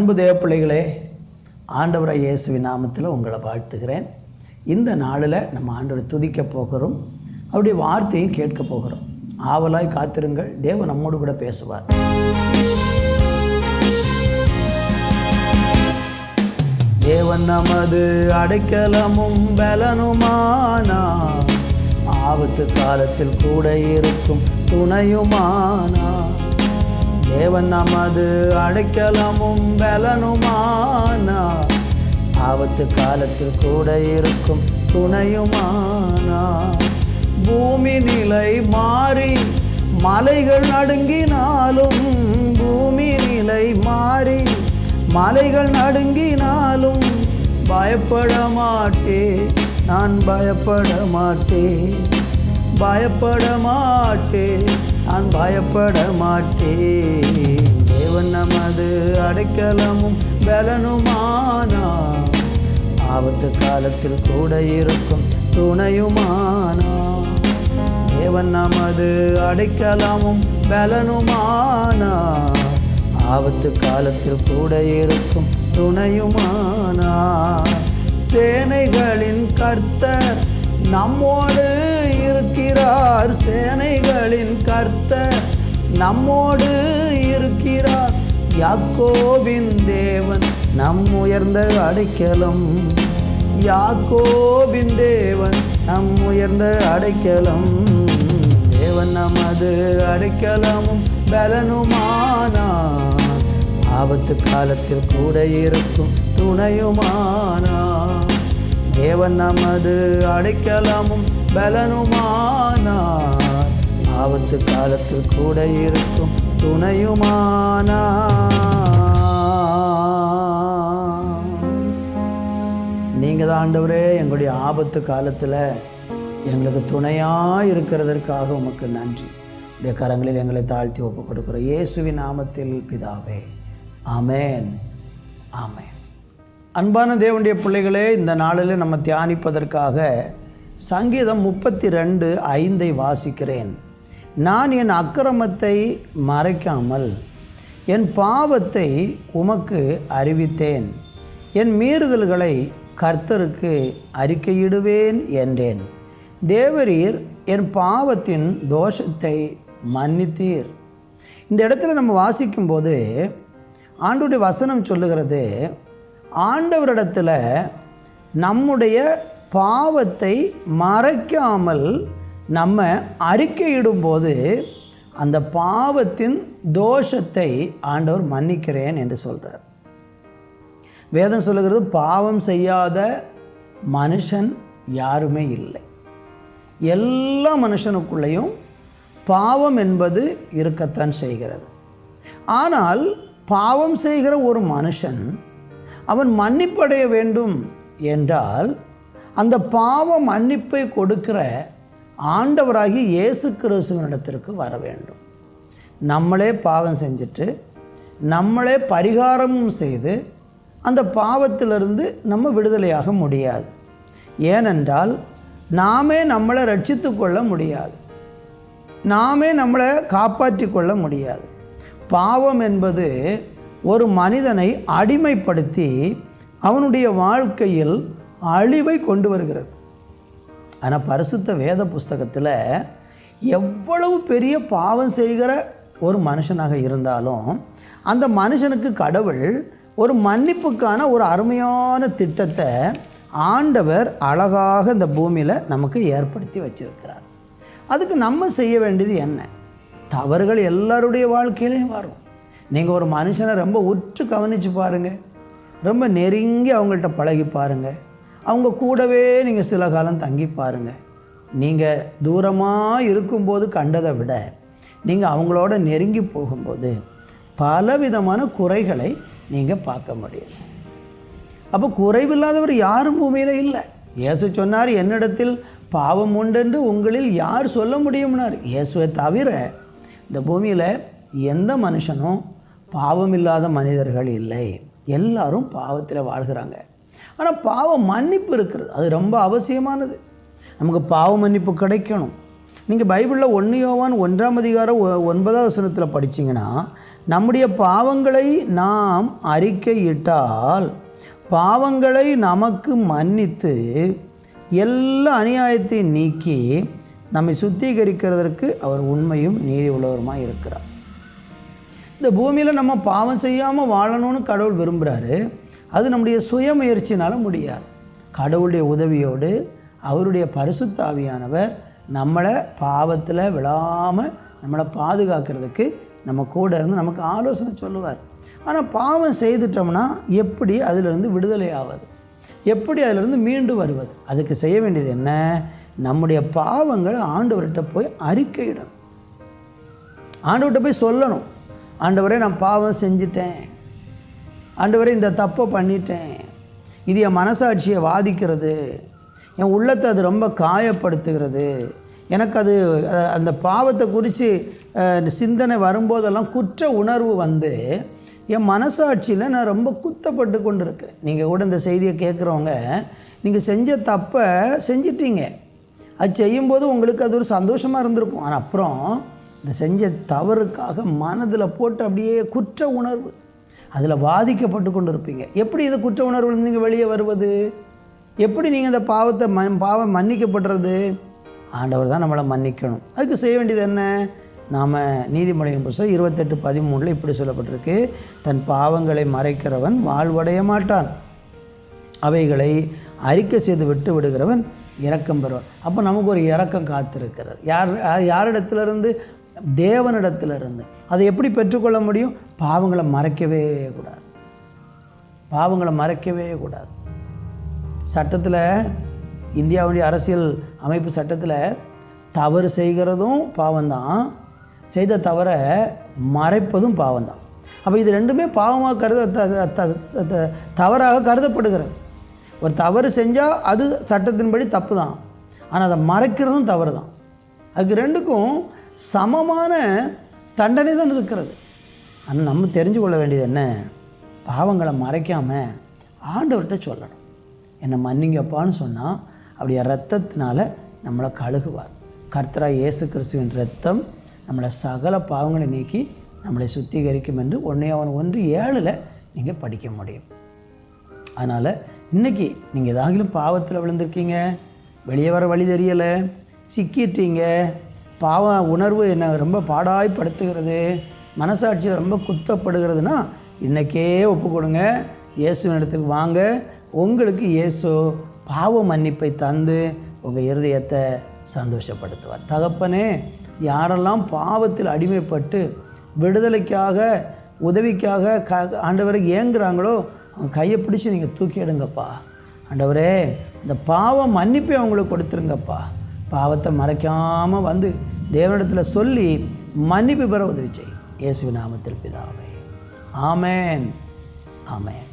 அன்பு தேவ பிள்ளைகளே, ஆண்டவராகிய இயேசுவின் நாமத்தில் உங்களை வாழ்த்துகிறேன். இந்த நாளில் நம்ம ஆண்டவரை துதிக்க போகிறோம், அவருடைய வார்த்தையும் கேட்க போகிறோம். ஆவலாய் காத்திருங்கள், தேவன் நம்மோடு கூட பேசுவார். தேவன் நமது அடைக்கலமும் பலனுமானார், ஆபத்து காலத்தில் கூட இருக்கும் துணையுமானார். தேவன் நமது அடைக்கலமும் பலனுமானார், ஆபத்து காலத்தில் கூட இருக்கும் துணையுமானார். பூமி நிலை மாறி மலைகள் நடுங்கினாலும், பூமி நிலை மாறி மலைகள் நடுங்கினாலும் பயப்பட மாட்டேன், நான் பயப்பட மாட்டேன், பயப்பட மாட்டேன், நான் பயப்பட மாட்டேன். தேவன் நமது அடைக்கலமும் பலனுமானார், ஆபத்து காலத்தில் கூட இருக்கும் துணையுமானார். தேவன் நமது அடைக்கலமும் பலனுமானார், ஆபத்து காலத்தில் கூட இருக்கும் துணையுமானார். சேனைகளின் கர்த்தர் நம்மோடு இருக்கிறார், சேனைகளின் கர்த்தர் நம்மோடு இருக்கிறார். யாக்கோபின் தேவன் நம் உயர்ந்த அடைக்கலம், யாக்கோபின் தேவன் நம் உயர்ந்த அடைக்கலம். தேவன் நமது அடைக்கலமும் பலனுமானார், ஆபத்து காலத்தில் கூட இருக்கும் துணையுமானார். தேவன் நமது அடைக்கலமும் பலனுமானார், ஆபத்து காலத்தில் கூட இருக்கும் துணையுமானார். நீங்கள் தான் ஆண்டவரே, எங்களுடைய ஆபத்து காலத்தில் எங்களுக்கு துணையாக இருக்கிறதற்காக உமக்கு நன்றி. உடைய கரங்களில் எங்களை தாழ்த்தி ஒப்பு கொடுக்கிறோம். இயேசுவின் நாமத்தில் பிதாவே, ஆமேன், ஆமேன். அன்பான தேவனுடைய பிள்ளைகளே, இந்த நாளில் நம்ம தியானிப்பதற்காக சங்கீதம் 32:5 வாசிக்கிறேன். நான் என் அக்கிரமத்தை மறைக்காமல் என் பாவத்தை உமக்கு அறிவித்தேன், என் மீறுதல்களை கர்த்தருக்கு அறிக்கையிடுவேன் என்றேன். தேவரீர் என் பாவத்தின் தோஷத்தை மன்னித்தீர். இந்த இடத்துல நம்ம வாசிக்கும்போது ஆண்டவருடைய வசனம் சொல்லுகிறது, ஆண்டவரிடத்தில் நம்முடைய பாவத்தை மறைக்காமல் நம்ம அறிக்கையிடும்போது அந்த பாவத்தின் தோஷத்தை ஆண்டவர் மன்னிக்கிறேன் என்று சொல்கிறார். வேதம் சொல்லுகிறது, பாவம் செய்யாத மனுஷன் யாருமே இல்லை. எல்லா மனுஷனுக்குள்ளேயும் பாவம் என்பது இருக்கத்தான் செய்கிறது. ஆனால் பாவம் செய்கிற ஒரு மனுஷன் அவன் மன்னிப்படைய வேண்டும் என்றால் அந்த பாவ மன்னிப்பை கொடுக்கிற ஆண்டவராகி இயேசு கிறிஸ்துவினிடத்திற்கு வர வேண்டும். நம்மளே பாவம் செஞ்சுட்டு நம்மளே பரிகாரமும் செய்து அந்த பாவத்திலிருந்து நம்ம விடுதலையாக முடியாது. ஏனென்றால் நாமே நம்மளை ரட்சித்து கொள்ள முடியாது, நாமே நம்மளை காப்பாற்றி கொள்ள முடியாது. பாவம் என்பது ஒரு மனிதனை அடிமைப்படுத்தி அவனுடைய வாழ்க்கையில் அழிவை கொண்டு வருகிறது. ஆனால் பரிசுத்த வேத புஸ்தகத்தில் எவ்வளவு பெரிய பாவம் செய்கிற ஒரு மனுஷனாக இருந்தாலும் அந்த மனுஷனுக்கு கடவுள் ஒரு மன்னிப்புக்கான ஒரு அருமையான திட்டத்தை ஆண்டவர் அழகாக இந்த பூமியில் நமக்கு ஏற்படுத்தி வச்சிருக்கிறார். அதுக்கு நம்ம செய்ய வேண்டியது என்ன? தவறுகள் எல்லாருடைய வாழ்க்கையிலையும் வரும். நீங்கள் ஒரு மனுஷனை ரொம்ப உற்று கவனித்து பாருங்கள், ரொம்ப நெருங்கி அவங்கள்ட்ட பழகி பாருங்கள், அவங்க கூடவே நீங்கள் சில காலம் தங்கி பாருங்கள். நீங்கள் தூரமாக இருக்கும்போது கண்டதை விட நீங்கள் அவங்களோட நெருங்கி போகும்போது பலவிதமான குறைகளை நீங்கள் பார்க்க முடியும். அப்போ குறைவில்லாதவர் யாரும் பூமியில் இல்லை. இயேசு சொன்னார், என்னிடத்தில் பாவம் உண்டென்று உங்களில் யார் சொல்ல முடியும்னார். இயேசுவை தவிர இந்த பூமியில் எந்த மனுஷனும் பாவம் இல்லாத மனிதர்கள் இல்லை. எல்லாரும் பாவத்தில் வாழ்கிறாங்க. ஆனால் பாவ மன்னிப்பு இருக்கிறது, அது ரொம்ப அவசியமானது. நமக்கு பாவ மன்னிப்பு கிடைக்கணும். நீங்கள் பைபிளில் 1 யோவான் 1 அதிகாரம் 9 படிச்சிங்கன்னா நம்முடைய பாவங்களை நாம் அறிக்கையிட்டால் பாவங்களை நமக்கு மன்னித்து எல்லா அநியாயத்தையும் நீக்கி நம்மை சுத்திகரிக்கிறதற்கு அவர் உண்மையும் நீதி உள்ளவருமாய் இருக்கிறார். இந்த பூமியில் நம்ம பாவம் செய்யாமல் வாழணும்னு கடவுள் விரும்புகிறாரு. அது நம்முடைய சுயமுயற்சினால் முடியாது. கடவுளுடைய உதவியோடு அவருடைய பரிசுத்த ஆவியானவர் நம்மளை பாவத்தில் விழாமல் நம்மளை பாதுகாக்கிறதுக்கு நம்ம கூட இருந்து நமக்கு ஆலோசனை சொல்லுவார். ஆனால் பாவம் செய்துட்டோம்னா எப்படி அதிலிருந்து விடுதலை ஆவது, எப்படி அதிலிருந்து மீண்டு வருவது? அதுக்கு செய்ய வேண்டியது என்ன? நம்முடைய பாவங்கள் ஆண்டவர்கிட்ட போய் அறிக்கையிடணும். ஆண்டவர்கிட்ட போய் சொல்லணும், ஆண்டவரே நான் பாவம் செஞ்சிட்டேன், ஆண்டவரே இந்த தப்பை பண்ணிட்டேன், இது என் மனசாட்சியை வாதிக்கிறது, என் உள்ளத்தை அது ரொம்ப காயப்படுத்துகிறது, எனக்கு அது அந்த பாவத்தை குறித்து சிந்தனை வரும்போதெல்லாம் குற்ற உணர்வு வந்து என் மனசாட்சியில் நான் ரொம்ப குத்தப்பட்டு கொண்டு இருக்கேன். நீங்கள் கூட இந்த செய்தியை கேட்குறவங்க, நீங்கள் செஞ்ச தப்பை செஞ்சிட்டீங்க, அது செய்யும்போது உங்களுக்கு அது ஒரு சந்தோஷமாக இருந்திருக்கும். ஆனால் அப்புறம் இந்த செஞ்ச தவறுக்காக மனதில் போட்டு அப்படியே குற்ற உணர்வு, அதில் பாதிக்கப்பட்டு கொண்டு இருப்பீங்க. எப்படி இந்த குற்ற உணர்வுலேருந்து நீங்கள் வெளியே வருவது? எப்படி நீங்கள் இந்த பாவம் மன்னிக்கப்படுறது? ஆண்டவர் தான் நம்மளை மன்னிக்கணும். அதுக்கு செய்ய வேண்டியது என்ன? நாம் நீதிமொழியின் புத்தகம் 28:13 இப்படி சொல்லப்பட்டிருக்கு, தன் பாவங்களை மறைக்கிறவன் வாழ்வடைய மாட்டான், அவைகளை அறிக்கை செய்து விட்டு விடுகிறவன் இரக்கம் பெறுவான். அப்போ நமக்கு ஒரு இரக்கம் காத்திருக்கிறது. யாரிடத்திலிருந்து? தேவனிடத்திலிருந்து. அதை எப்படி பெற்றுக்கொள்ள முடியும்? பாவங்களை மறைக்கவே கூடாது, பாவங்களை மறைக்கவே கூடாது. சட்டத்தில், இந்தியாவுடைய அரசியல் அமைப்பு சட்டத்தில் தவறு செய்கிறதும் பாவம்தான், செய்த தவறை மறைப்பதும் பாவம்தான். அப்போ இது ரெண்டுமே பாவமாக தவறாக கருதப்படுகிறது. ஒரு தவறு செஞ்சால் அது சட்டத்தின்படி தப்பு தான், ஆனால் அதை மறைக்கிறதும் தவறு தான். அதுக்கு ரெண்டுக்கும் சமமான தண்டனை தான் இருக்கிறது. ஆனால் நம்ம தெரிஞ்சு கொள்ள வேண்டியது என்ன? பாவங்களை மறைக்காமல் ஆண்டவர்கிட்ட சொல்லணும். என்னை மன்னிங்கப்பான்னு சொன்னால் அப்படியே இரத்தத்தினால நம்மளை கழுகுவார். கர்த்தராகிய இயேசு கிறிஸ்துவின் இரத்தம் நம்மளை சகல பாவங்களை நீக்கி நம்மளை சுத்திகரிக்கும் என்று 1 நீங்கள் படிக்க முடியும். அதனால் இன்றைக்கி நீங்கள் ஏதாகிலும் பாவத்தில் விழுந்திருக்கீங்க, வெளியே வர வழி தெரியலை, சிக்கிட்டீங்க, பாவ உணர்வு என்னை ரொம்ப பாடாய்ப்படுத்துகிறது, மனசாட்சியில் ரொம்ப குத்தப்படுகிறதுனா இன்றைக்கே ஒப்பு கொடுங்க. இயேசுவின் இடத்துக்கு வாங்க. உங்களுக்கு இயேசு பாவ மன்னிப்பை தந்து உங்கள் இருதயத்தை சந்தோஷப்படுத்துவார். தகப்பனே, யாரெல்லாம் பாவத்தில் அடிமைப்பட்டு விடுதலைக்காக உதவிக்காக ஆண்டவரை ஏங்குறாங்களோ அவங்க கையை பிடிச்சி நீங்கள் தூக்கி எடுங்கப்பா. ஆண்டவரே, இந்த பாவ மன்னிப்பை அவங்களுக்கு கொடுத்துருங்கப்பா. பாவத்தை மறைக்காமல் வந்து தேவனிடத்தில் சொல்லி மன்னிப்பு பெற உதவி செய்யும். இயேசுவின் நாமத்தில் பிதாவே, ஆமென், ஆமென்.